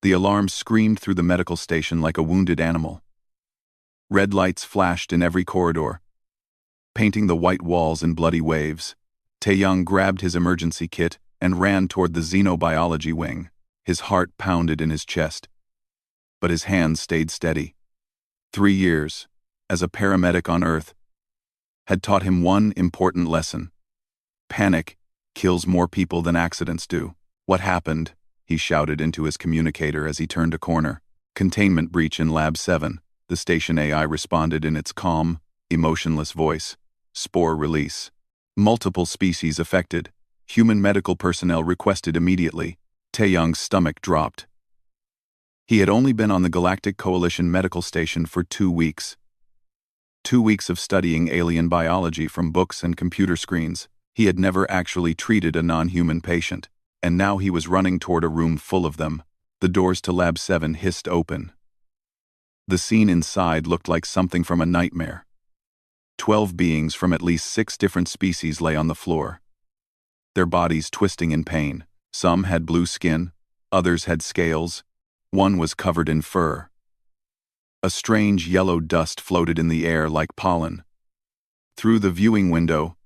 The alarm screamed through the medical station like a wounded animal. Red lights flashed in every corridor, painting the white walls in bloody waves. Taeyang grabbed his emergency kit and ran toward the xenobiology wing. His heart pounded in his chest, but his hands stayed steady. 3 years, as a paramedic on Earth, had taught him one important lesson. Panic kills more people than accidents do. What happened? He shouted into his communicator as he turned a corner. Containment breach in Lab 7. The station AI responded in its calm, emotionless voice. Spore release. Multiple species affected. Human medical personnel requested immediately. Taeyang's stomach dropped. He had only been on the Galactic Coalition medical station for 2 weeks. 2 weeks of studying alien biology from books and computer screens. He had never actually treated a non-human patient, and now he was running toward a room full of them. The doors to Lab 7 hissed open. The scene inside looked like something from a nightmare. 12 beings from at least 6 different species lay on the floor, their bodies twisting in pain. Some had blue skin, others had scales, one was covered in fur. A strange yellow dust floated in the air like pollen. Through the viewing window,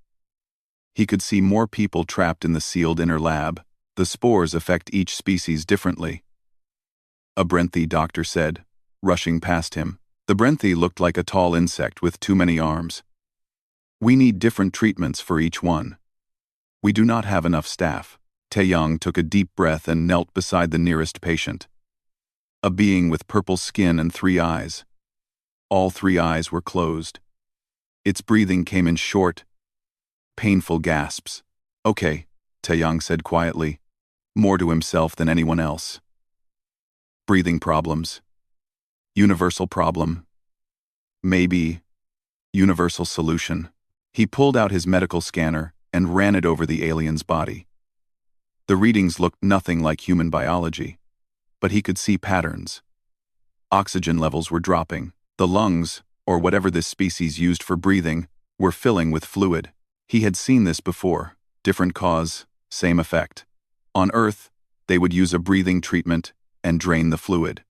he could see more people trapped in the sealed inner lab. The spores affect each species differently, a Brenthy doctor said, rushing past him. The Brenthy looked like a tall insect with too many arms. We need different treatments for each one. We do not have enough staff. Taeyang took a deep breath and knelt beside the nearest patient. A being with purple skin and 3 eyes. All 3 eyes were closed. Its breathing came in short, painful gasps. Okay, Taeyang said quietly, more to himself than anyone else. Breathing problems. Universal problem. Maybe. Universal solution. He pulled out his medical scanner and ran it over the alien's body. The readings looked nothing like human biology, but he could see patterns. Oxygen levels were dropping. The lungs, or whatever this species used for breathing, were filling with fluid. He had seen this before. Different cause, same effect. On Earth, they would use a breathing treatment and drain the fluid.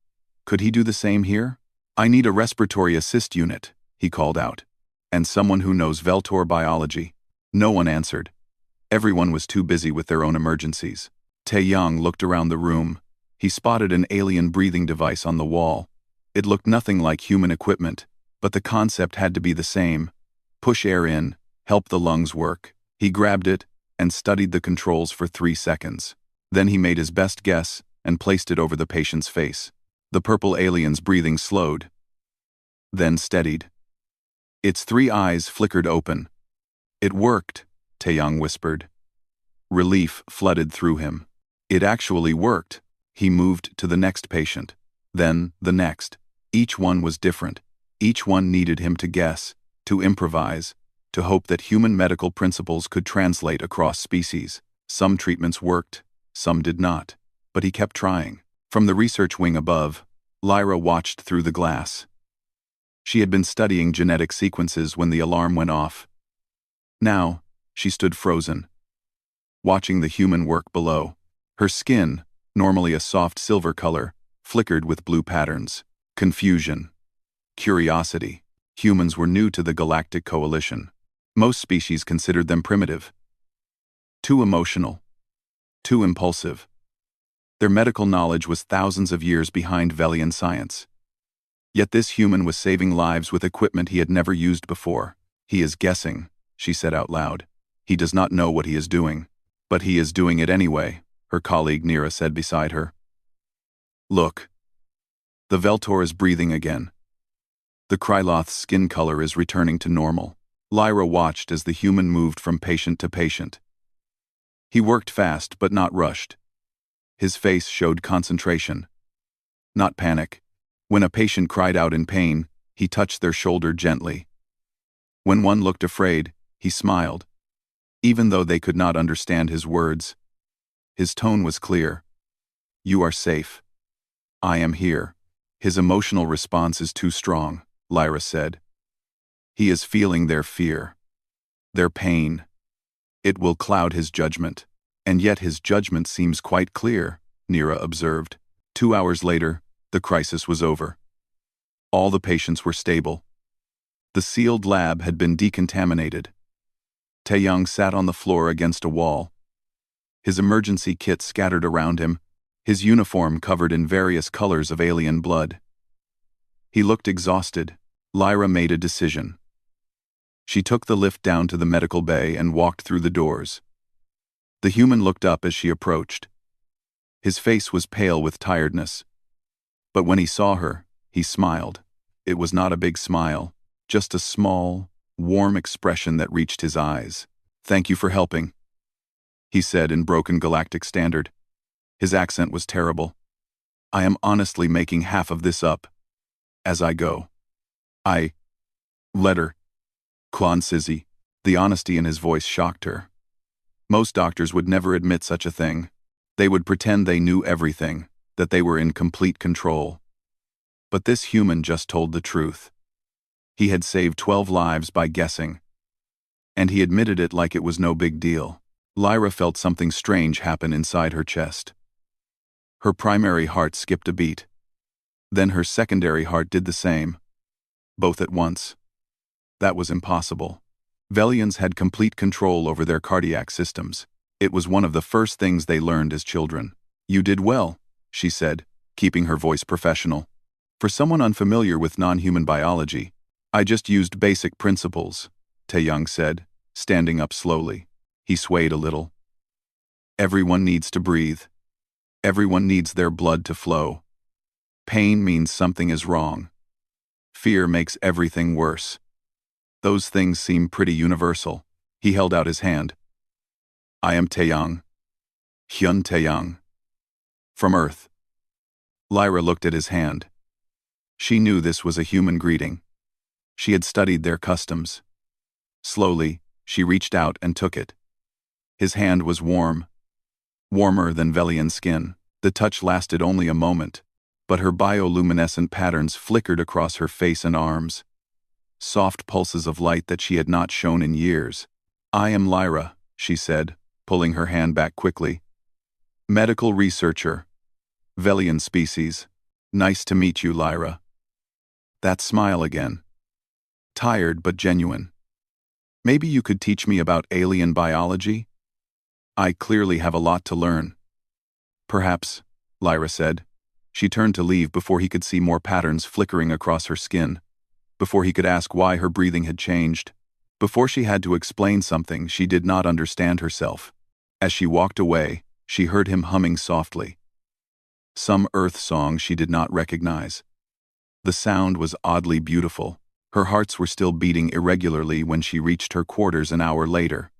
Could he do the same here? I need a respiratory assist unit, he called out. And someone who knows Veltor biology. No one answered. Everyone was too busy with their own emergencies. Taeyang looked around the room. He spotted an alien breathing device on the wall. It looked nothing like human equipment, but the concept had to be the same. Push air in, help the lungs work. He grabbed it and studied the controls for 3 seconds. Then he made his best guess and placed it over the patient's face. The purple alien's breathing slowed, then steadied. Its 3 eyes flickered open. It worked, Taeyang whispered. Relief flooded through him. It actually worked. He moved to the next patient, then the next. Each one was different. Each one needed him to guess, to improvise, to hope that human medical principles could translate across species. Some treatments worked, some did not, but he kept trying. From the research wing above, Lyra watched through the glass. She had been studying genetic sequences when the alarm went off. Now, she stood frozen, watching the human work below. Her skin, normally a soft silver color, flickered with blue patterns. Confusion. Curiosity. Humans were new to the Galactic Coalition. Most species considered them primitive. Too emotional. Too impulsive. Their medical knowledge was thousands of years behind Velian science. Yet this human was saving lives with equipment he had never used before. He is guessing, she said out loud. He does not know what he is doing. But he is doing it anyway, her colleague Nira said beside her. Look. The Veltor is breathing again. The Kryloth's skin color is returning to normal. Lyra watched as the human moved from patient to patient. He worked fast but not rushed. His face showed concentration, not panic. When a patient cried out in pain, he touched their shoulder gently. When one looked afraid, he smiled. Even though they could not understand his words, his tone was clear. You are safe. I am here. His emotional response is too strong, Lyra said. He is feeling their fear, their pain. It will cloud his judgment. And yet his judgment seems quite clear, Nira observed. 2 hours later, the crisis was over. All the patients were stable. The sealed lab had been decontaminated. Taeyong sat on the floor against a wall. His emergency kit scattered around him, his uniform covered in various colors of alien blood. He looked exhausted. Lyra made a decision. She took the lift down to the medical bay and walked through the doors. The human looked up as she approached. His face was pale with tiredness. But when he saw her, he smiled. It was not a big smile, just a small, warm expression that reached his eyes. "Thank you for helping," he said in broken Galactic Standard. His accent was terrible. "I am honestly making half of this up as I go. Letter. Klon Sizzy." The honesty in his voice shocked her. Most doctors would never admit such a thing. They would pretend they knew everything, that they were in complete control. But this human just told the truth. He had saved 12 lives by guessing. And he admitted it like it was no big deal. Lyra felt something strange happen inside her chest. Her primary heart skipped a beat. Then her secondary heart did the same. Both at once. That was impossible. Velians had complete control over their cardiac systems. It was one of the first things they learned as children. "You did well," she said, keeping her voice professional. "For someone unfamiliar with non-human biology, I just used basic principles," Taeyong said, standing up slowly. He swayed a little. "Everyone needs to breathe. Everyone needs their blood to flow. Pain means something is wrong. Fear makes everything worse. Those things seem pretty universal." He held out his hand. "I am Taeyong. Hyun Taeyong. From Earth." Lyra looked at his hand. She knew this was a human greeting. She had studied their customs. Slowly, she reached out and took it. His hand was warm. Warmer than Velian skin. The touch lasted only a moment, but her bioluminescent patterns flickered across her face and arms. Soft pulses of light that she had not shown in years. "I am Lyra," she said, pulling her hand back quickly. "Medical researcher. Velian species. Nice to meet you, Lyra." That smile again. Tired but genuine. "Maybe you could teach me about alien biology? I clearly have a lot to learn." "Perhaps," Lyra said. She turned to leave before he could see more patterns flickering across her skin. Before he could ask why her breathing had changed. Before she had to explain something she did not understand herself. As she walked away, she heard him humming softly. Some Earth song she did not recognize. The sound was oddly beautiful. Her hearts were still beating irregularly when she reached her quarters an hour later.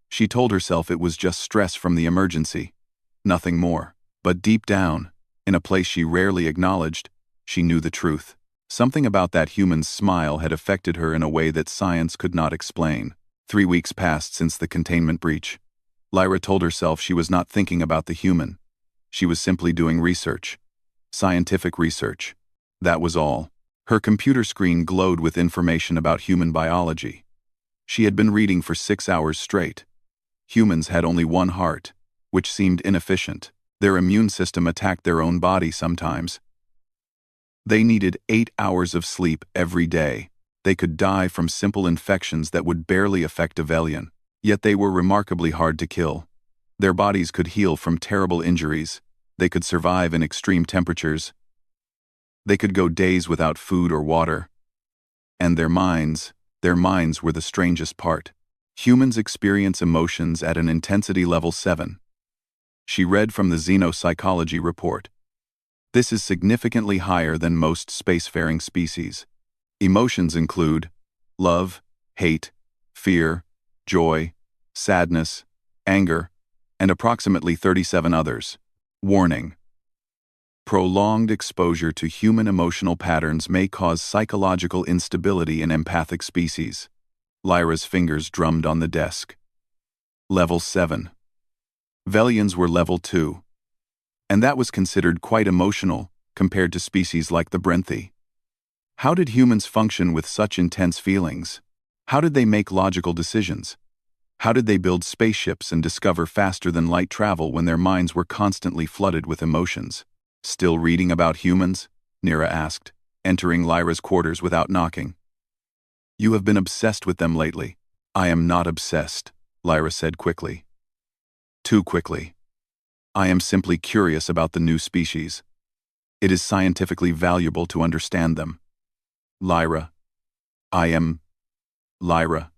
She told herself it was just stress from the emergency. Nothing more. But deep down, in a place she rarely acknowledged, she knew the truth. Something about that human's smile had affected her in a way that science could not explain. 3 weeks passed since the containment breach. Lyra told herself she was not thinking about the human. She was simply doing research. Scientific research. That was all. Her computer screen glowed with information about human biology. She had been reading for 6 hours straight. Humans had only one heart, which seemed inefficient. Their immune system attacked their own body sometimes. They needed 8 hours of sleep every day. They could die from simple infections that would barely affect a Velian. Yet they were remarkably hard to kill. Their bodies could heal from terrible injuries. They could survive in extreme temperatures. They could go days without food or water. And their minds were the strangest part. Humans experience emotions at an intensity level 7. She read from the Xenopsychology report. This is significantly higher than most spacefaring species. Emotions include love, hate, fear, joy, sadness, anger, and approximately 37 others. Warning. Prolonged exposure to human emotional patterns may cause psychological instability in empathic species. Lyra's fingers drummed on the desk. Level 7. Velians were level 2. And that was considered quite emotional compared to species like the Brenthi. How did humans function with such intense feelings? How did they make logical decisions? How did they build spaceships and discover faster-than-light travel when their minds were constantly flooded with emotions? Still reading about humans? Nira asked, entering Lyra's quarters without knocking. You have been obsessed with them lately. I am not obsessed, Lyra said quickly. Too quickly. I am simply curious about the new species. It is scientifically valuable to understand them. Lyra. Lyra.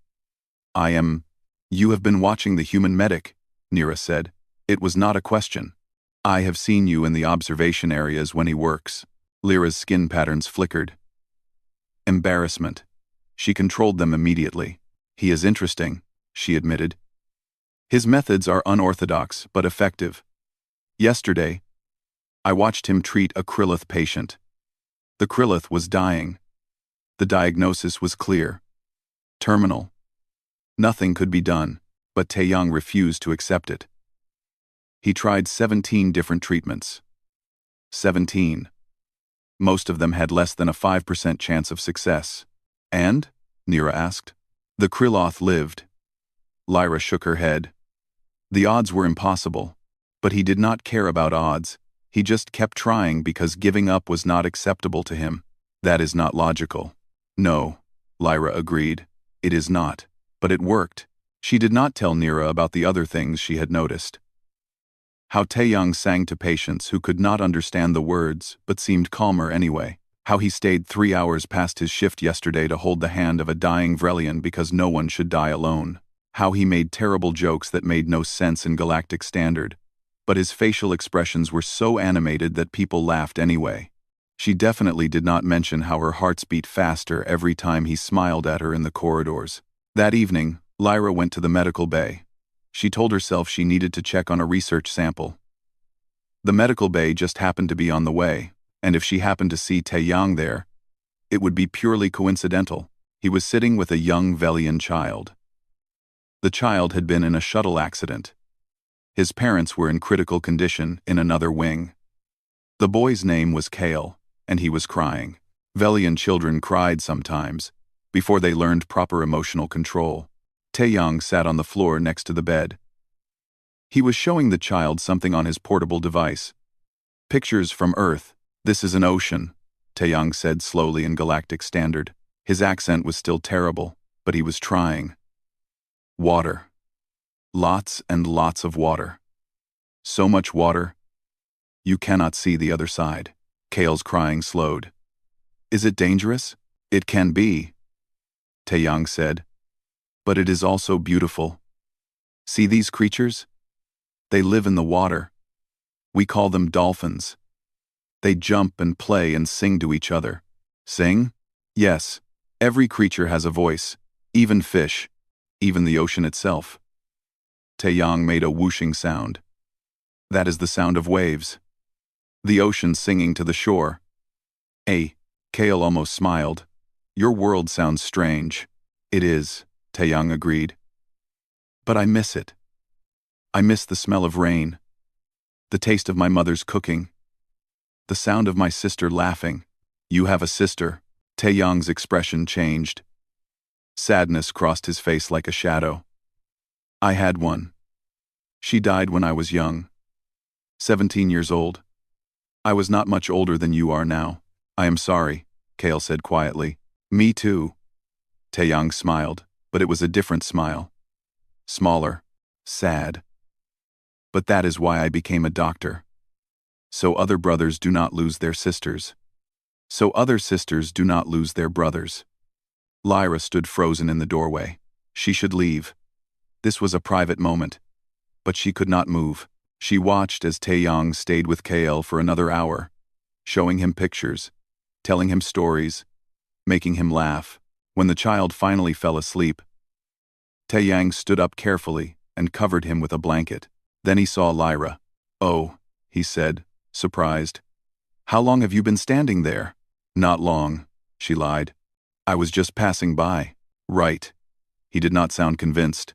You have been watching the human medic, Nira said. It was not a question. I have seen you in the observation areas when he works. Lyra's skin patterns flickered. Embarrassment. She controlled them immediately. He is interesting, she admitted. His methods are unorthodox but effective. Yesterday, I watched him treat a Krillith patient. The Krillith was dying. The diagnosis was clear. Terminal. Nothing could be done, but Taeyang refused to accept it. He tried 17 different treatments. 17. Most of them had less than a 5% chance of success. And? Nira asked. The Krylloth lived. Lyra shook her head. The odds were impossible, but he did not care about odds. He just kept trying because giving up was not acceptable to him. That is not logical. No, Lyra agreed. It is not. But it worked. She did not tell Nira about the other things she had noticed. How Taeyang sang to patients who could not understand the words but seemed calmer anyway. How he stayed 3 hours past his shift yesterday to hold the hand of a dying Vrelian because no one should die alone. How he made terrible jokes that made no sense in galactic standard, but his facial expressions were so animated that people laughed anyway. She definitely did not mention how her hearts beat faster every time he smiled at her in the corridors. That evening, Lyra went to the medical bay. She told herself she needed to check on a research sample. The medical bay just happened to be on the way, and if she happened to see Taeyang there, it would be purely coincidental. He was sitting with a young Velian child. The child had been in a shuttle accident. His parents were in critical condition in another wing. The boy's name was Kale, and he was crying. Velian children cried sometimes, before they learned proper emotional control. Taeyang sat on the floor next to the bed. He was showing the child something on his portable device. Pictures from Earth. This is an ocean, Taeyang said slowly in galactic standard. His accent was still terrible, but he was trying. Water. Lots and lots of water. So much water. You cannot see the other side. Kale's crying slowed. Is it dangerous? It can be, Taeyang said. But it is also beautiful. See these creatures? They live in the water. We call them dolphins. They jump and play and sing to each other. Sing? Yes. Every creature has a voice. Even fish. Even the ocean itself. Taeyang made a whooshing sound. That is the sound of waves. The ocean singing to the shore. Kale almost smiled. Your world sounds strange. It is, Taeyang agreed. But I miss it. I miss the smell of rain. The taste of my mother's cooking. The sound of my sister laughing. You have a sister. Taeyang's expression changed. Sadness crossed his face like a shadow. I had one. She died when I was young. 17 years old. I was not much older than you are now. I am sorry, Kale said quietly. Me too. Taeyang smiled, but it was a different smile. Smaller. Sad. But that is why I became a doctor. So other brothers do not lose their sisters. So other sisters do not lose their brothers. Lyra stood frozen in the doorway. She should leave. This was a private moment. But she could not move. She watched as Taeyang stayed with Kale for another hour, showing him pictures, telling him stories, making him laugh. When the child finally fell asleep, Taeyang stood up carefully and covered him with a blanket. Then he saw Lyra. Oh, he said, surprised. How long have you been standing there? Not long, she lied. I was just passing by. Right. He did not sound convinced.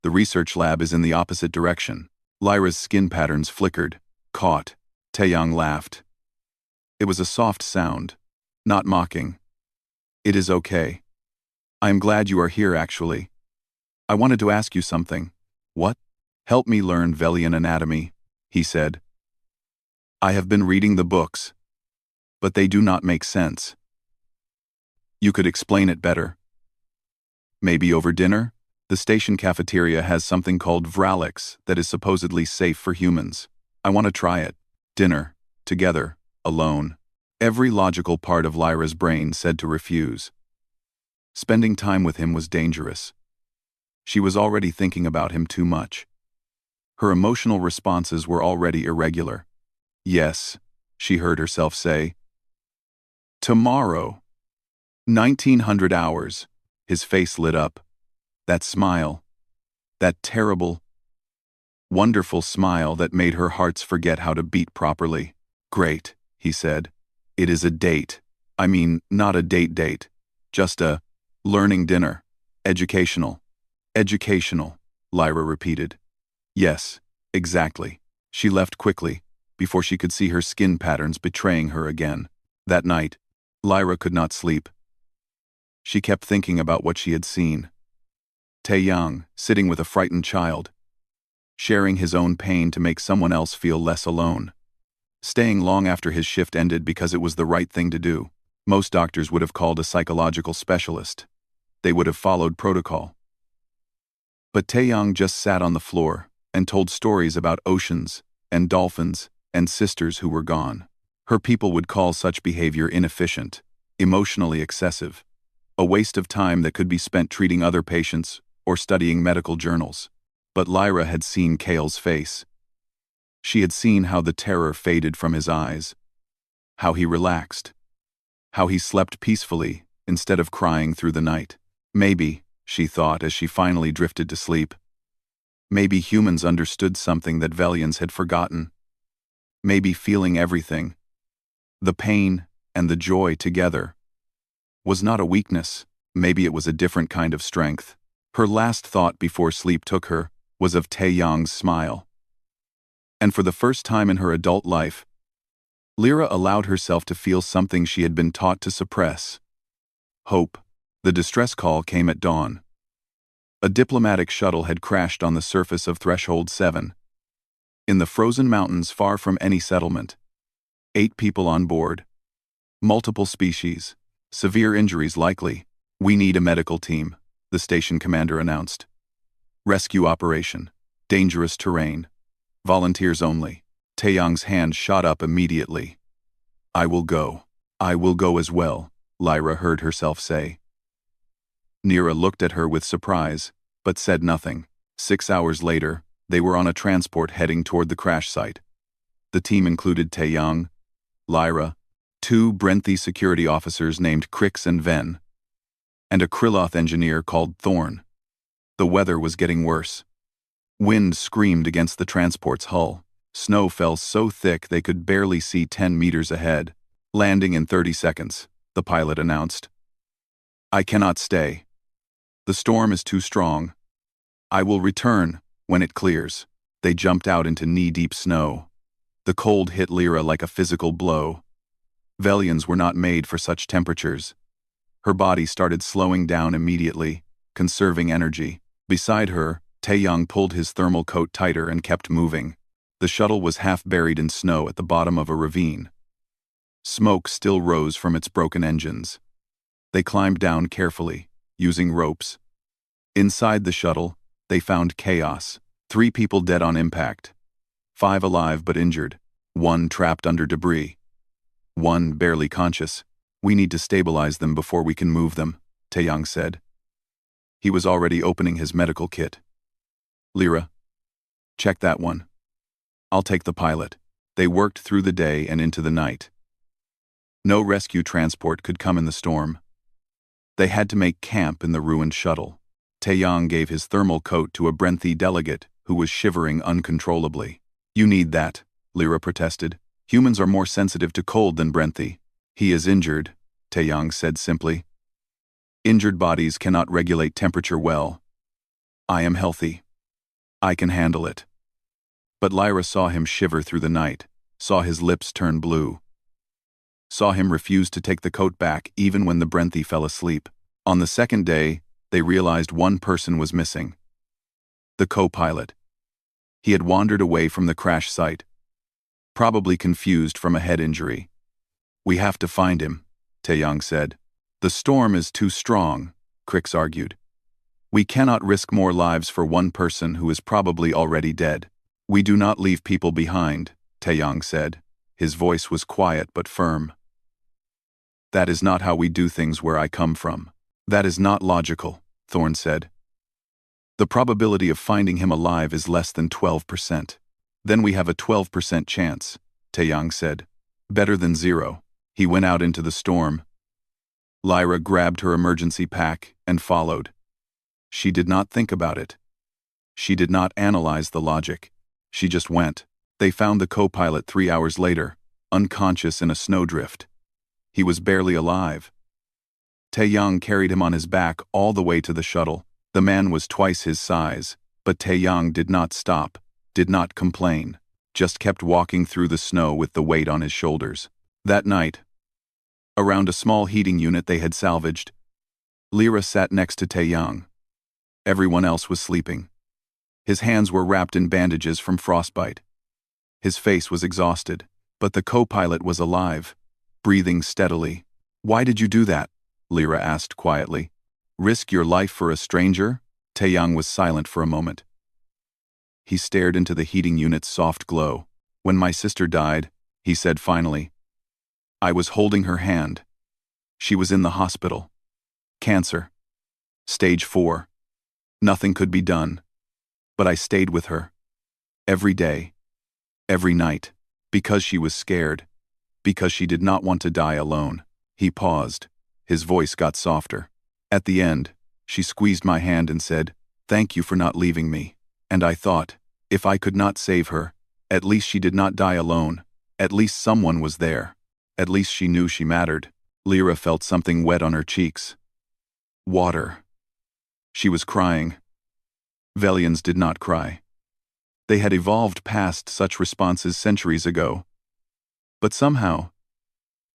The research lab is in the opposite direction. Lyra's skin patterns flickered, caught. Taeyang laughed. It was a soft sound, not mocking. It is okay. I am glad you are here, actually. I wanted to ask you something. What? Help me learn Velian anatomy, he said. I have been reading the books, but they do not make sense. You could explain it better. Maybe over dinner? The station cafeteria has something called Vralix that is supposedly safe for humans. I want to try it. Dinner. Together. Alone. Every logical part of Lyra's brain said to refuse. Spending time with him was dangerous. She was already thinking about him too much. Her emotional responses were already irregular. Yes, she heard herself say. Tomorrow. 1900 hours. His face lit up. That smile. That terrible, wonderful smile that made her hearts forget how to beat properly. Great, he said. It is a date. I mean, not a date. Just a learning dinner. Educational. Educational, Lyra repeated. Yes, exactly. She left quickly, before she could see her skin patterns betraying her again. That night, Lyra could not sleep. She kept thinking about what she had seen. Taeyang, sitting with a frightened child, sharing his own pain to make someone else feel less alone. Staying long after his shift ended because it was the right thing to do. Most doctors would have called a psychological specialist. They would have followed protocol. But Taeyang just sat on the floor and told stories about oceans and dolphins and sisters who were gone. Her people would call such behavior inefficient, emotionally excessive, a waste of time that could be spent treating other patients or studying medical journals. But Lyra had seen Kale's face. She had seen how the terror faded from his eyes, how he relaxed, how he slept peacefully instead of crying through the night. Maybe, she thought as she finally drifted to sleep, maybe humans understood something that Velians had forgotten. Maybe feeling everything, the pain and the joy together, was not a weakness. Maybe it was a different kind of strength. Her last thought before sleep took her was of Taeyang's smile. And for the first time in her adult life, Lyra allowed herself to feel something she had been taught to suppress. Hope. The distress call came at dawn. A diplomatic shuttle had crashed on the surface of Threshold 7. In the frozen mountains far from any settlement. 8 people on board. Multiple species. Severe injuries likely. We need a medical team, the station commander announced. Rescue operation. Dangerous terrain. Volunteers only. Taeyang's hand shot up immediately. I will go. I will go as well, Lyra heard herself say. Nira looked at her with surprise, but said nothing. 6 hours later, they were on a transport heading toward the crash site. The team included Taeyang, Lyra, 2 Brenthy security officers named Crix and Ven, and a Krylloth engineer called Thorn. The weather was getting worse. Wind screamed against the transport's hull. Snow fell so thick they could barely see 10 meters ahead. Landing in 30 seconds, the pilot announced. I cannot stay. The storm is too strong. I will return when it clears. They jumped out into knee-deep snow. The cold hit Lyra like a physical blow. Velians were not made for such temperatures. Her body started slowing down immediately, conserving energy. Beside her, Taeyang pulled his thermal coat tighter and kept moving. The shuttle was half buried in snow at the bottom of a ravine. Smoke still rose from its broken engines. They climbed down carefully, using ropes. Inside the shuttle, they found chaos. 3 people dead on impact. 5 alive but injured. 1 trapped under debris. 1 barely conscious. We need to stabilize them before we can move them, Taeyang said. He was already opening his medical kit. Lyra, check that one. I'll take the pilot. They worked through the day and into the night. No rescue transport could come in the storm. They had to make camp in the ruined shuttle. Taeyang gave his thermal coat to a Brenthy delegate who was shivering uncontrollably. You need that, Lyra protested. Humans are more sensitive to cold than Brenthy. He is injured, Taeyang said simply. Injured bodies cannot regulate temperature well. I am healthy. I can handle it. But Lyra saw him shiver through the night, saw his lips turn blue. Saw him refuse to take the coat back even when the Brenthy fell asleep. On the second day, they realized one person was missing. The co-pilot. He had wandered away from the crash site. Probably confused from a head injury. We have to find him, Taeyang said. The storm is too strong, Crix argued. We cannot risk more lives for one person who is probably already dead. We do not leave people behind, Taeyang said. His voice was quiet but firm. That is not how we do things where I come from. That is not logical, Thorn said. The probability of finding him alive is less than 12%. Then we have a 12% chance, Taeyang said. Better than 0. He went out into the storm. Lyra grabbed her emergency pack and followed. She did not think about it. She did not analyze the logic. She just went. They found the co-pilot 3 hours later, unconscious in a snowdrift. He was barely alive. Taeyang carried him on his back all the way to the shuttle. The man was twice his size, but Taeyang did not stop, did not complain, just kept walking through the snow with the weight on his shoulders. That night, around a small heating unit they had salvaged, Lyra sat next to Taeyang. Everyone else was sleeping. His hands were wrapped in bandages from frostbite. His face was exhausted, but the co-pilot was alive, breathing steadily. Why did you do that? Lyra asked quietly. Risk your life for a stranger? Taeyang was silent for a moment. He stared into the heating unit's soft glow. When my sister died, he said finally, I was holding her hand. She was in the hospital. Cancer. Stage 4. Nothing could be done. But I stayed with her. Every day. Every night. Because she was scared. Because she did not want to die alone. He paused. His voice got softer. At the end, she squeezed my hand and said, Thank you for not leaving me. And I thought, if I could not save her, at least she did not die alone. At least someone was there. At least she knew she mattered. Lyra felt something wet on her cheeks. Water. She was crying. Velians did not cry. They had evolved past such responses centuries ago. But somehow,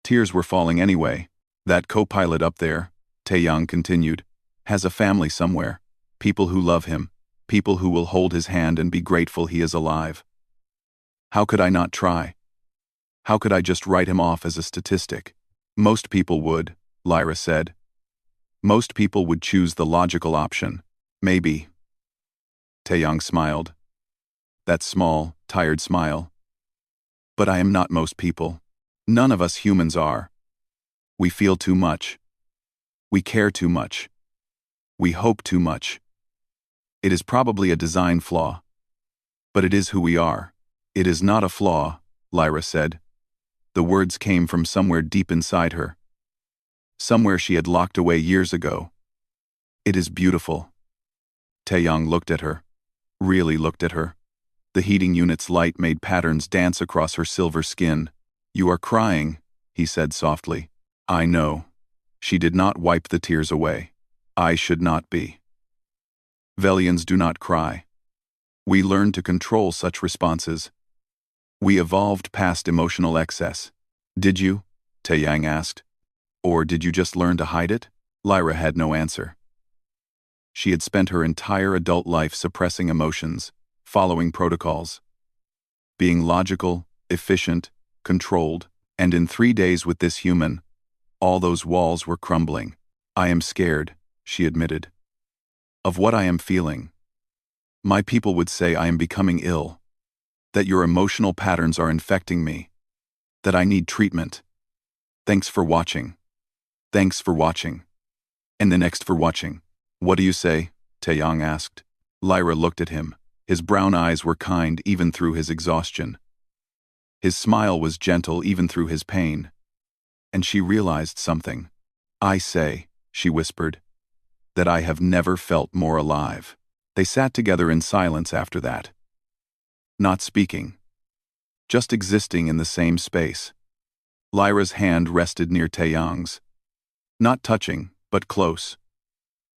tears were falling anyway. That co-pilot up there, Taeyang continued, has a family somewhere. People who love him. People who will hold his hand and be grateful he is alive. How could I not try? How could I just write him off as a statistic? Most people would, Lyra said. Most people would choose the logical option. Maybe. Taeyang smiled. That small, tired smile. But I am not most people. None of us humans are. We feel too much. We care too much. We hope too much. It is probably a design flaw. But it is who we are. It is not a flaw, Lyra said. The words came from somewhere deep inside her. Somewhere she had locked away years ago. It is beautiful. Taeyang looked at her. Really looked at her. The heating unit's light made patterns dance across her silver skin. You are crying, he said softly. I know. She did not wipe the tears away. I should not be. Velians do not cry. We learn to control such responses. We evolved past emotional excess. Did you? Taeyang asked. Or did you just learn to hide it? Lyra had no answer. She had spent her entire adult life suppressing emotions, following protocols. Being logical, efficient, controlled, and in 3 days with this human, all those walls were crumbling. I am scared, she admitted. Of what I am feeling. My people would say I am becoming ill. That your emotional patterns are infecting me. That I need treatment. Thanks for watching. Thanks for watching. And the next for watching. What do you say? Taeyang asked. Lyra looked at him. His brown eyes were kind even through his exhaustion. His smile was gentle even through his pain. And she realized something. I say, she whispered, that I have never felt more alive. They sat together in silence after that. Not speaking. Just existing in the same space. Lyra's hand rested near Taeyang's. Not touching, but close.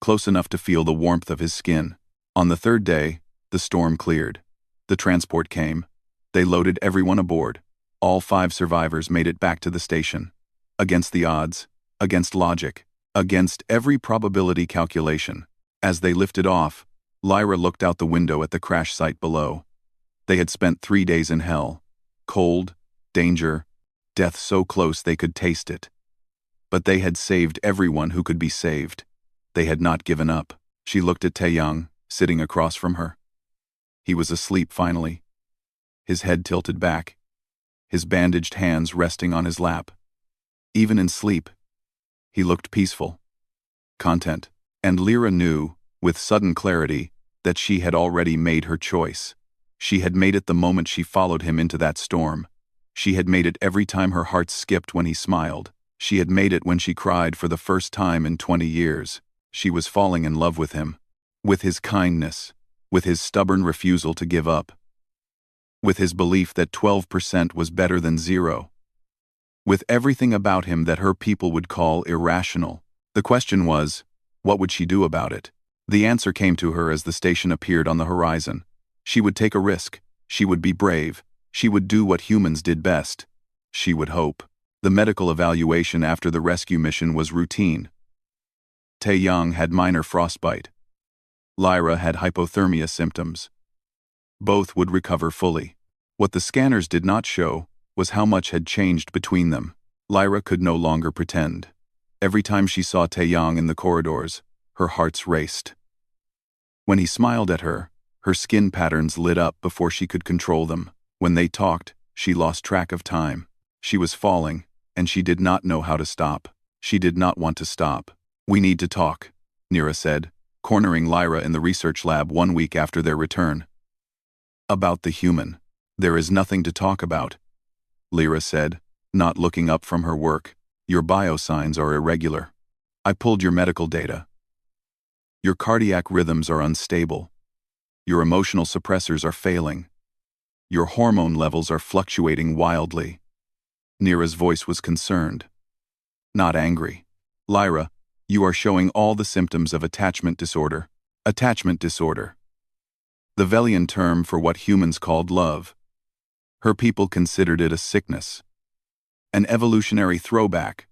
Close enough to feel the warmth of his skin. On the 3rd day, the storm cleared. The transport came. They loaded everyone aboard. All 5 survivors made it back to the station. Against the odds, against logic, against every probability calculation. As they lifted off, Lyra looked out the window at the crash site below. They had spent 3 days in hell. Cold, danger, death so close they could taste it. But they had saved everyone who could be saved. They had not given up. She looked at Taeyang, sitting across from her. He was asleep finally, his head tilted back, his bandaged hands resting on his lap. Even in sleep, he looked peaceful, content. And Lyra knew, with sudden clarity, that she had already made her choice. She had made it the moment she followed him into that storm. She had made it every time her heart skipped when he smiled. She had made it when she cried for the first time in 20 years. She was falling in love with him. With his kindness. With his stubborn refusal to give up. With his belief that 12% was better than 0. With everything about him that her people would call irrational. The question was, what would she do about it? The answer came to her as the station appeared on the horizon. She would take a risk. She would be brave. She would do what humans did best. She would hope. The medical evaluation after the rescue mission was routine. Taeyang had minor frostbite. Lyra had hypothermia symptoms. Both would recover fully. What the scanners did not show was how much had changed between them. Lyra could no longer pretend. Every time she saw Taeyang in the corridors, her hearts raced. When he smiled at her, her skin patterns lit up before she could control them. When they talked, she lost track of time. She was falling, and she did not know how to stop. She did not want to stop. "We need to talk," Nira said, cornering Lyra in the research lab 1 week after their return. "About the human. There is nothing to talk about," Lyra said, not looking up from her work. "Your biosigns are irregular. I pulled your medical data. Your cardiac rhythms are unstable. Your emotional suppressors are failing. Your hormone levels are fluctuating wildly." Nira's voice was concerned, not angry. "Lyra, you are showing all the symptoms of attachment disorder." Attachment disorder. The Velian term for what humans called love. Her people considered it a sickness. An evolutionary throwback.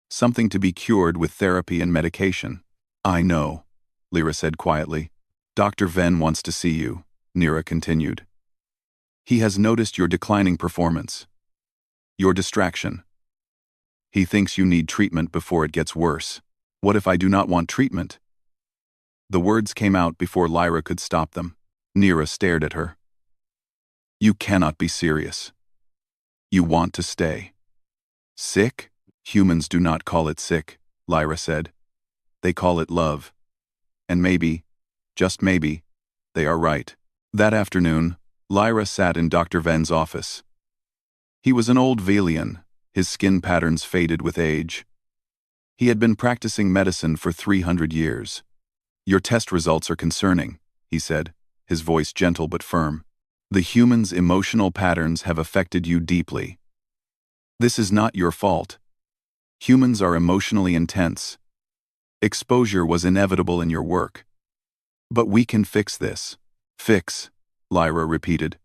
Something to be cured with therapy and medication. "I know," Lyra said quietly. "Dr. Ven wants to see you," Nira continued. "He has noticed your declining performance. Your distraction. He thinks you need treatment before it gets worse." "What if I do not want treatment?" The words came out before Lyra could stop them. Nira stared at her. "You cannot be serious. You want to stay." "Sick? Humans do not call it sick," Lyra said. "They call it love. And maybe, just maybe, they are right." That afternoon, Lyra sat in Dr. Ven's office. He was an old Velian, his skin patterns faded with age. He had been practicing medicine for 300 years. "Your test results are concerning," he said, his voice gentle but firm. "The human's emotional patterns have affected you deeply. This is not your fault. Humans are emotionally intense. Exposure was inevitable in your work. But we can fix this." "Fix," Lyra repeated.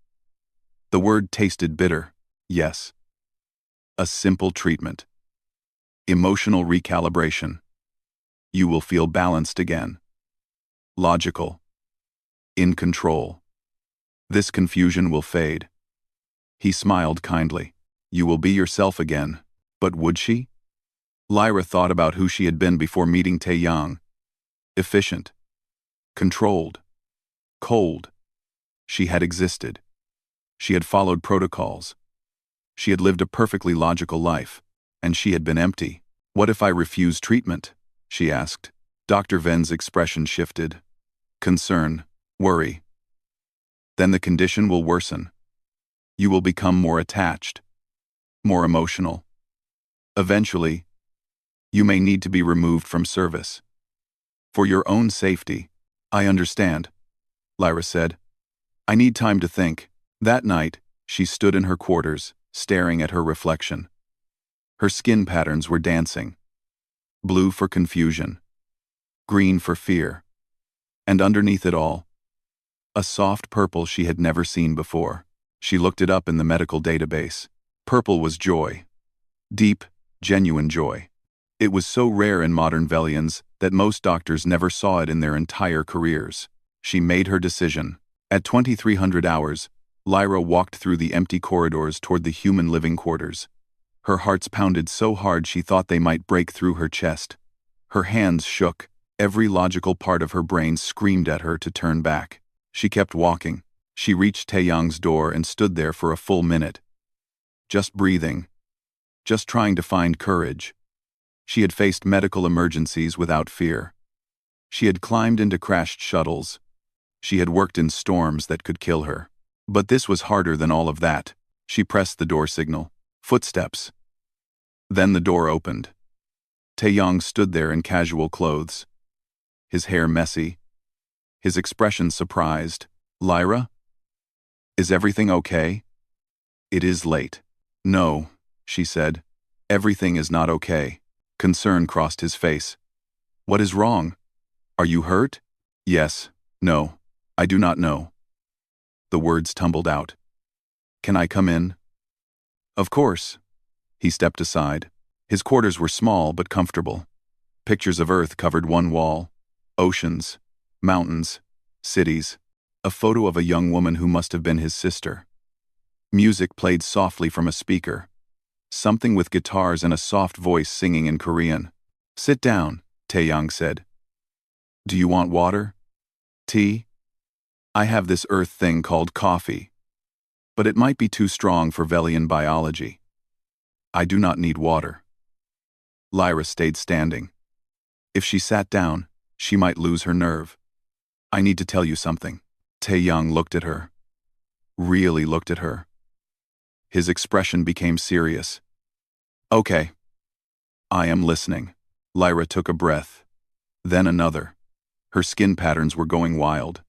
The word tasted bitter. "Yes. A simple treatment. Emotional recalibration. You will feel balanced again. Logical. In control. This confusion will fade." He smiled kindly. "You will be yourself again." But would she? Lyra thought about who she had been before meeting Taeyang. Efficient. Controlled. Cold. She had existed. She had followed protocols. She had lived a perfectly logical life. And she had been empty. "What if I refuse treatment?" she asked. Dr. Ven's expression shifted. Concern. Worry. "Then the condition will worsen. You will become more attached. More emotional. Eventually, you may need to be removed from service. For your own safety." "I understand," Lyra said. "I need time to think." That night, she stood in her quarters, staring at her reflection. Her skin patterns were dancing. Blue for confusion. Green for fear. And underneath it all, a soft purple she had never seen before. She looked it up in the medical database. Purple was joy. Deep, genuine joy. It was so rare in modern Velians that most doctors never saw it in their entire careers. She made her decision. At 2300 hours, Lyra walked through the empty corridors toward the human living quarters. Her hearts pounded so hard she thought they might break through her chest. Her hands shook. Every logical part of her brain screamed at her to turn back. She kept walking. She reached Taeyang's door and stood there for a full minute. Just breathing. Just trying to find courage. She had faced medical emergencies without fear. She had climbed into crashed shuttles. She had worked in storms that could kill her. But this was harder than all of that. She pressed the door signal. Footsteps. Then the door opened. Taeyang stood there in casual clothes. His hair messy. His expression surprised. Lyra? Is everything okay? It is late. No, she said. Everything is not okay. Concern crossed his face. What is wrong? Are you hurt? Yes. No. I do not know. The words tumbled out. Can I come in? Of course. He stepped aside. His quarters were small but comfortable. Pictures of Earth covered one wall. Oceans, mountains, cities. A photo of a young woman who must have been his sister. Music played softly from a speaker. Something with guitars and a soft voice singing in Korean. Sit down, Taeyang said. Do you want water? Tea? I have this Earth thing called coffee. But it might be too strong for Velian biology. I do not need water. Lyra stayed standing. If she sat down, she might lose her nerve. I need to tell you something. Taeyang looked at her. Really looked at her. His expression became serious. Okay. I am listening. Lyra took a breath. Then another. Her skin patterns were going wild.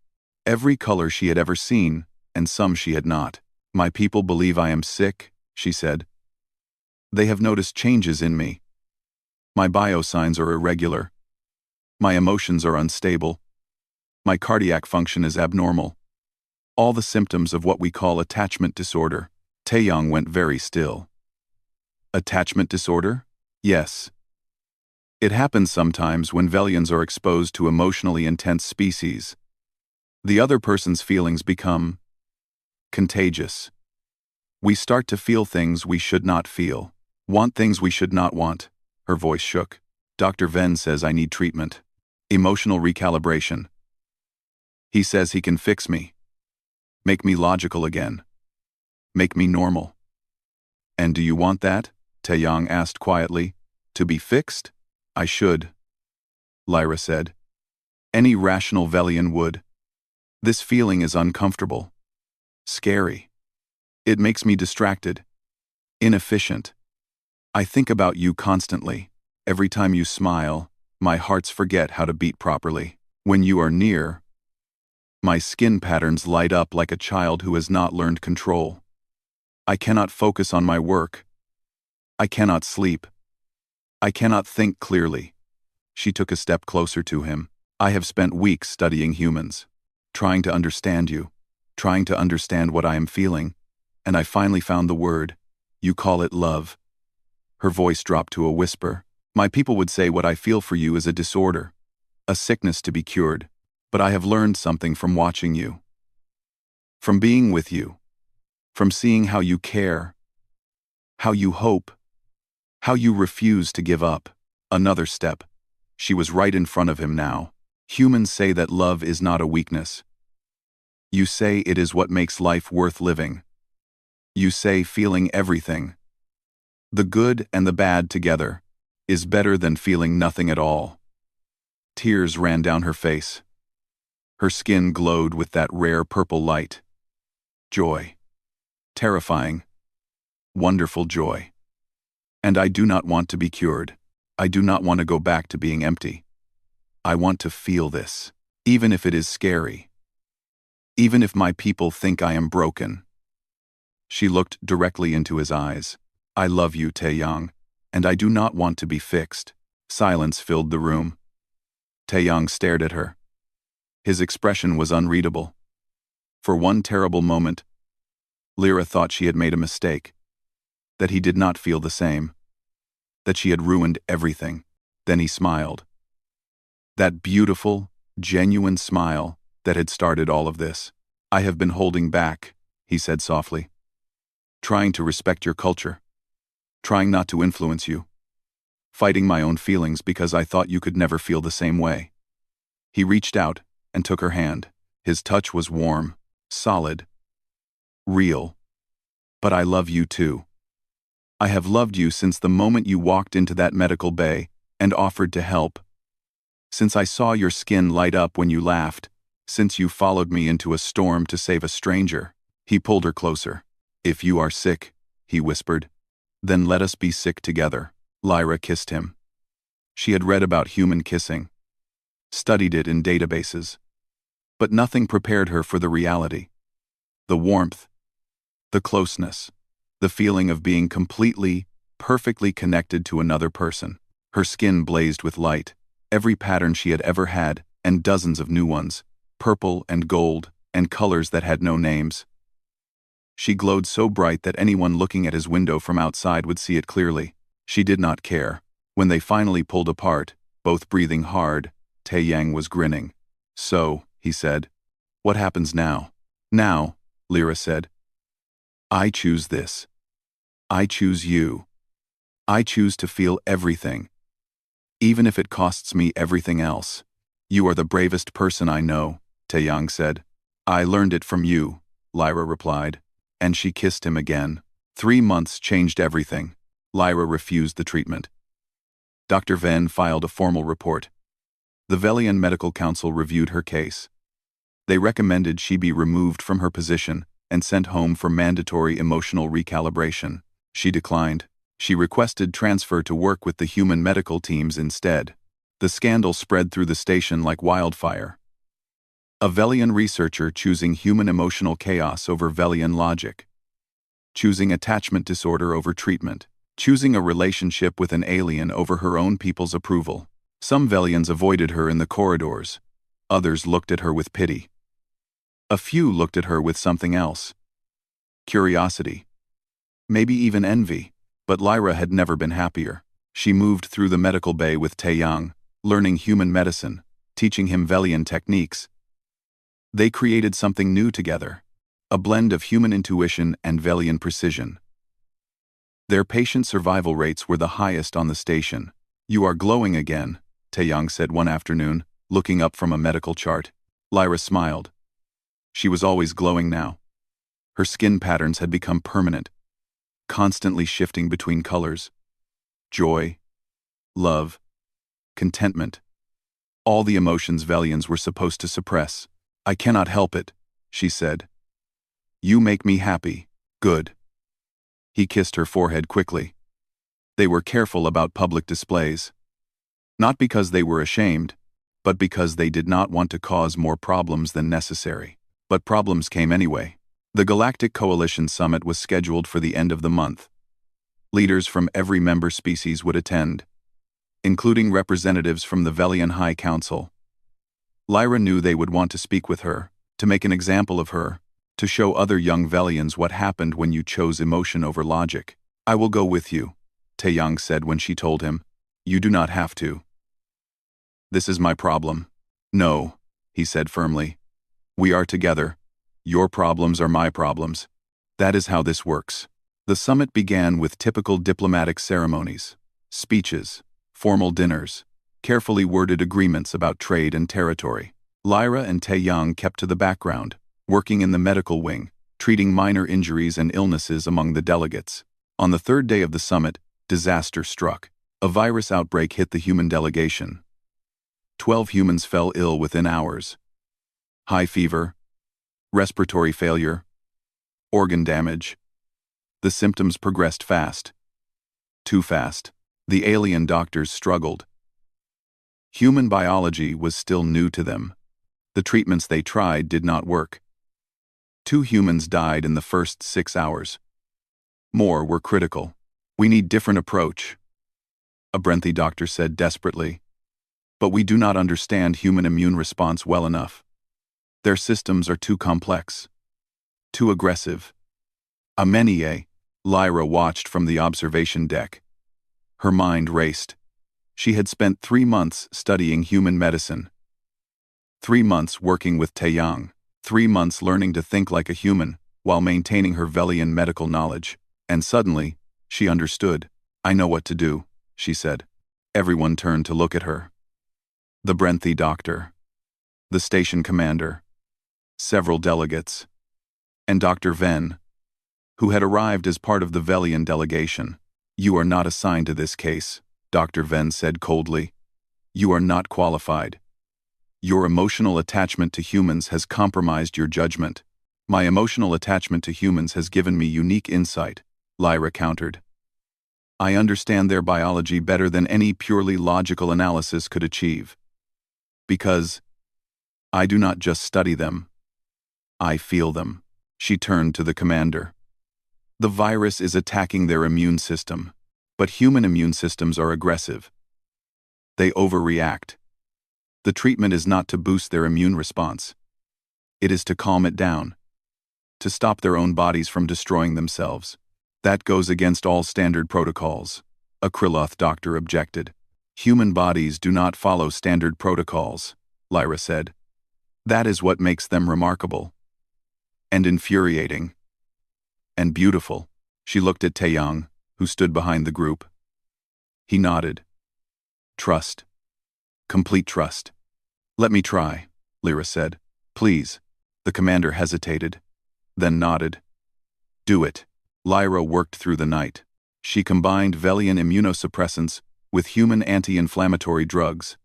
Every color she had ever seen, and some she had not. My people believe I am sick, she said. They have noticed changes in me. My biosigns are irregular. My emotions are unstable. My cardiac function is abnormal. All the symptoms of what we call attachment disorder. Taeyang went very still. Attachment disorder? Yes. It happens sometimes when Velians are exposed to emotionally intense species. The other person's feelings become contagious. We start to feel things we should not feel, want things we should not want. Her voice shook. Dr. Ven says I need treatment. Emotional recalibration. He says he can fix me. Make me logical again. Make me normal. And do you want that? Taeyang asked quietly. To be fixed? I should. Lyra said. Any rational Velian would. This feeling is uncomfortable. Scary. It makes me distracted. Inefficient. I think about you constantly. Every time you smile, my hearts forget how to beat properly. When you are near, my skin patterns light up like a child who has not learned control. I cannot focus on my work. I cannot sleep. I cannot think clearly. She took a step closer to him. I have spent weeks studying humans, trying to understand you, trying to understand what I am feeling, and I finally found the word. You call it love. Her voice dropped to a whisper. My people would say what I feel for you is a disorder, a sickness to be cured, but I have learned something from watching you, from being with you, from seeing how you care, how you hope, how you refuse to give up. Another step. She was right in front of him now. Humans say that love is not a weakness. You say it is what makes life worth living. You say feeling everything, the good and the bad together, is better than feeling nothing at all. Tears ran down her face. Her skin glowed with that rare purple light. Joy. Terrifying. Wonderful joy. And I do not want to be cured. I do not want to go back to being empty. I want to feel this, even if it is scary. Even if my people think I am broken. She looked directly into his eyes. I love you, Taeyang, and I do not want to be fixed. Silence filled the room. Taeyang stared at her. His expression was unreadable. For one terrible moment, Lyra thought she had made a mistake, that he did not feel the same, that she had ruined everything. Then he smiled. That beautiful, genuine smile that had started all of this. I have been holding back, he said softly. Trying to respect your culture. Trying not to influence you. Fighting my own feelings because I thought you could never feel the same way. He reached out and took her hand. His touch was warm, solid, real. But I love you too. I have loved you since the moment you walked into that medical bay and offered to help. Since I saw your skin light up when you laughed, since you followed me into a storm to save a stranger. He pulled her closer. If you are sick, he whispered, then let us be sick together. Lyra kissed him. She had read about human kissing, studied it in databases, but nothing prepared her for the reality. The warmth, the closeness, the feeling of being completely, perfectly connected to another person. Her skin blazed with light, every pattern she had ever had, and dozens of new ones, purple and gold, and colors that had no names. She glowed so bright that anyone looking at his window from outside would see it clearly. She did not care. When they finally pulled apart, both breathing hard, Tae-yang was grinning. So, he said, what happens now? Now, Lyra said. I choose this. I choose you. I choose to feel everything. Even if it costs me everything else. You are the bravest person I know, Tae-yang said. I learned it from you, Lyra replied, and she kissed him again. 3 months changed everything. Lyra refused the treatment. Dr. Ven filed a formal report. The Velian Medical Council reviewed her case. They recommended she be removed from her position and sent home for mandatory emotional recalibration. She declined. She requested transfer to work with the human medical teams instead. The scandal spread through the station like wildfire. A Velian researcher choosing human emotional chaos over Velian logic. Choosing attachment disorder over treatment. Choosing a relationship with an alien over her own people's approval. Some Velians avoided her in the corridors. Others looked at her with pity. A few looked at her with something else. Curiosity. Maybe even envy. But Lyra had never been happier. She moved through the medical bay with Tae-yang, learning human medicine, teaching him Velian techniques. They created something new together, a blend of human intuition and Velian precision. Their patient survival rates were the highest on the station. You are glowing again, Tae-yang said one afternoon, looking up from a medical chart. Lyra smiled. She was always glowing now. Her skin patterns had become permanent, constantly shifting between colors. Joy, love, contentment. All the emotions Velians were supposed to suppress. I cannot help it, she said. You make me happy. Good. He kissed her forehead quickly. They were careful about public displays. Not because they were ashamed, but because they did not want to cause more problems than necessary. But problems came anyway. The Galactic Coalition Summit was scheduled for the end of the month. Leaders from every member species would attend, including representatives from the Velian High Council. Lyra knew they would want to speak with her, to make an example of her, to show other young Velians what happened when you chose emotion over logic. I will go with you, Tae-yang said when she told him. You do not have to. This is my problem. No, he said firmly. We are together. Your problems are my problems. That is how this works. The summit began with typical diplomatic ceremonies, speeches, formal dinners, carefully worded agreements about trade and territory. Lyra and Tae-yang kept to the background, working in the medical wing, treating minor injuries and illnesses among the delegates. On the third day of the summit, disaster struck. A virus outbreak hit the human delegation. 12 humans fell ill within hours. High fever, respiratory failure, organ damage. The symptoms progressed fast. Too fast. The alien doctors struggled. Human biology was still new to them. The treatments they tried did not work. 2 humans died in the first 6 hours. More were critical. We need different approach, a Brenthi doctor said desperately. But we do not understand human immune response well enough. Their systems are too complex, too aggressive. Amenie, Lyra watched from the observation deck. Her mind raced. She had spent 3 months studying human medicine. 3 months working with Tae-yang. 3 months learning to think like a human. while maintaining her Velian medical knowledge. And suddenly, she understood. "I know what to do," she said. Everyone turned to look at her. The Brenthy doctor, the station commander, several delegates, and Dr. Venn, who had arrived as part of the Velian delegation. "You are not assigned to this case," Dr. Venn said coldly. "You are not qualified. Your emotional attachment to humans has compromised your judgment." "My emotional attachment to humans has given me unique insight," Lyra countered. "I understand their biology better than any purely logical analysis could achieve. Because I do not just study them, I feel them." She turned to the commander. "The virus is attacking their immune system, but human immune systems are aggressive. They overreact. The treatment is not to boost their immune response. It is to calm it down, to stop their own bodies from destroying themselves. That goes against all standard protocols," a Kryloth doctor objected. "Human bodies do not follow standard protocols," Lyra said. "That is what makes them remarkable. And infuriating. And beautiful." She looked at Taeyang, who stood behind the group. He nodded. "Trust. Complete trust." "Let me try," Lyra said. "Please." The commander hesitated, then nodded. "Do it." Lyra worked through the night. She combined Velian immunosuppressants with human anti-inflammatory drugs.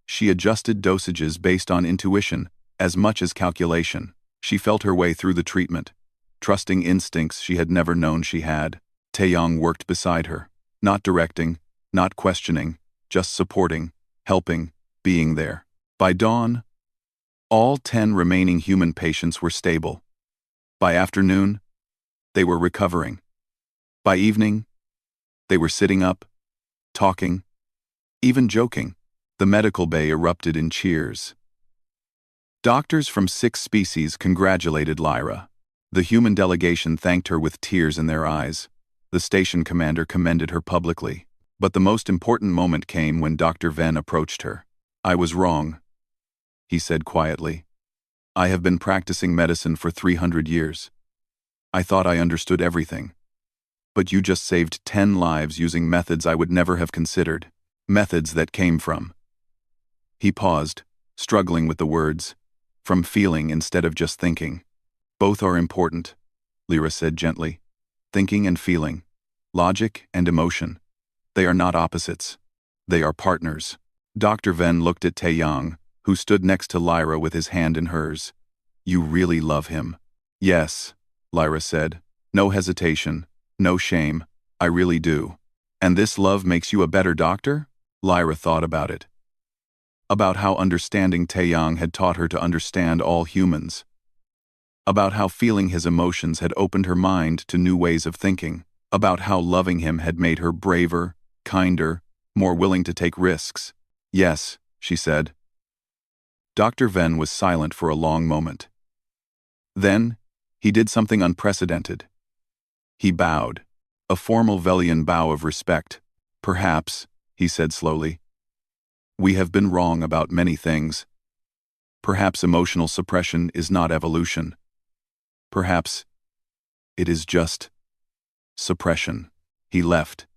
She adjusted dosages based on intuition as much as calculation. She felt her way through the treatment, trusting instincts she had never known she had. Taeyang worked beside her, not directing, not questioning, just supporting, helping, being there. By dawn, all 10 remaining human patients were stable. By afternoon, they were recovering. By evening, they were sitting up, talking, even joking. The medical bay erupted in cheers. Doctors from 6 species congratulated Lyra. The human delegation thanked her with tears in their eyes. The station commander commended her publicly. But the most important moment came when Dr. Venn approached her. "I was wrong," he said quietly. "I have been practicing medicine for 300 years. I thought I understood everything. But you just saved 10 lives using methods I would never have considered. Methods that came from..." He paused, struggling with the words. "From feeling instead of just thinking." "Both are important," Lyra said gently. "Thinking and feeling. Logic and emotion. They are not opposites. They are partners." Dr. Venn looked at Taeyang, who stood next to Lyra with his hand in hers. "You really love him." "Yes," Lyra said. "No hesitation, no shame. I really do." "And this love makes you a better doctor?" Lyra thought about it. About how understanding Taeyang had taught her to understand all humans. About how feeling his emotions had opened her mind to new ways of thinking. About how loving him had made her braver, kinder, more willing to take risks. "Yes," she said. Dr. Venn was silent for a long moment. Then, he did something unprecedented. He bowed, a formal Velian bow of respect. "Perhaps," he said slowly, "we have been wrong about many things. Perhaps emotional suppression is not evolution. Perhaps it is just suppression." He left,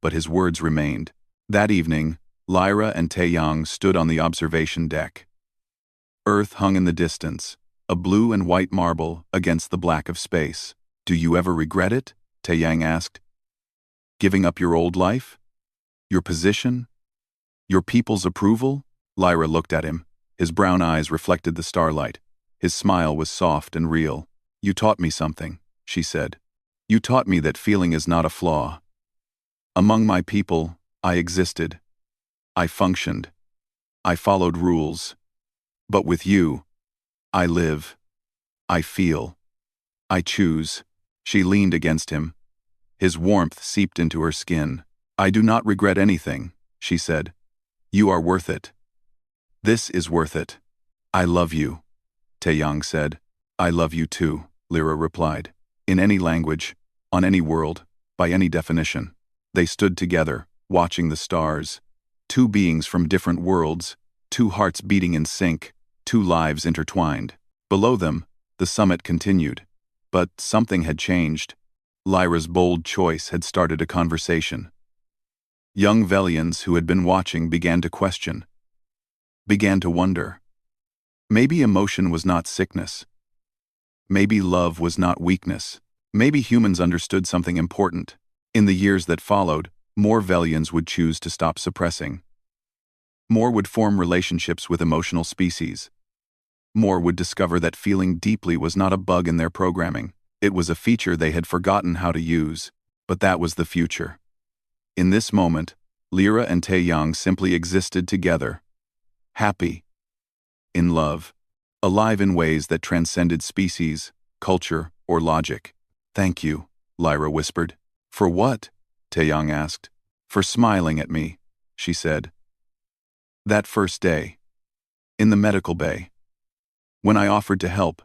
but his words remained. That evening, Lyra and Taeyang stood on the observation deck. Earth hung in the distance, a blue and white marble against the black of space. "Do you ever regret it?" Taeyang asked. "Giving up your old life? Your position? Your people's approval?" Lyra looked at him. His brown eyes reflected the starlight. His smile was soft and real. "You taught me something," she said. "You taught me that feeling is not a flaw. Among my people, I existed. I functioned. I followed rules. But with you, I live. I feel. I choose." She leaned against him. His warmth seeped into her skin. "I do not regret anything," she said. "You are worth it. This is worth it." "I love you," Taeyang said. "I love you too," Lyra replied. In any language, on any world, by any definition. They stood together, watching the stars. 2 beings from different worlds, 2 hearts beating in sync, 2 lives intertwined. Below them, the summit continued. But something had changed. Lyra's bold choice had started a conversation. Young Velians who had been watching began to question, began to wonder. Maybe emotion was not sickness. Maybe love was not weakness. Maybe humans understood something important. In the years that followed, more Velians would choose to stop suppressing. More would form relationships with emotional species. More would discover that feeling deeply was not a bug in their programming. It was a feature they had forgotten how to use. But that was the future. In this moment, Lyra and Taeyang simply existed together. Happy. In love. Alive in ways that transcended species, culture, or logic. "Thank you," Lyra whispered. "For what?" Taeyang asked. "For smiling at me," she said. "That first day. In the medical bay. When I offered to help.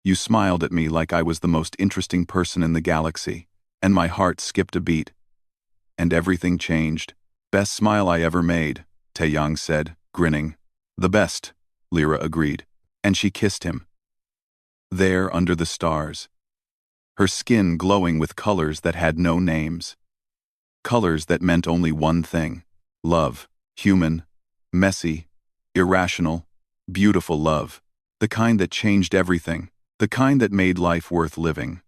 You smiled at me like I was the most interesting person in the galaxy, and my heart skipped a beat. And everything changed. Best smile I ever made," Taeyang said, grinning. "The best," Lyra agreed, and she kissed him. There under the stars. Her skin glowing with colors that had no names. Colors that meant only one thing: love. Human, messy, irrational, beautiful love. The kind that changed everything. The kind that made life worth living.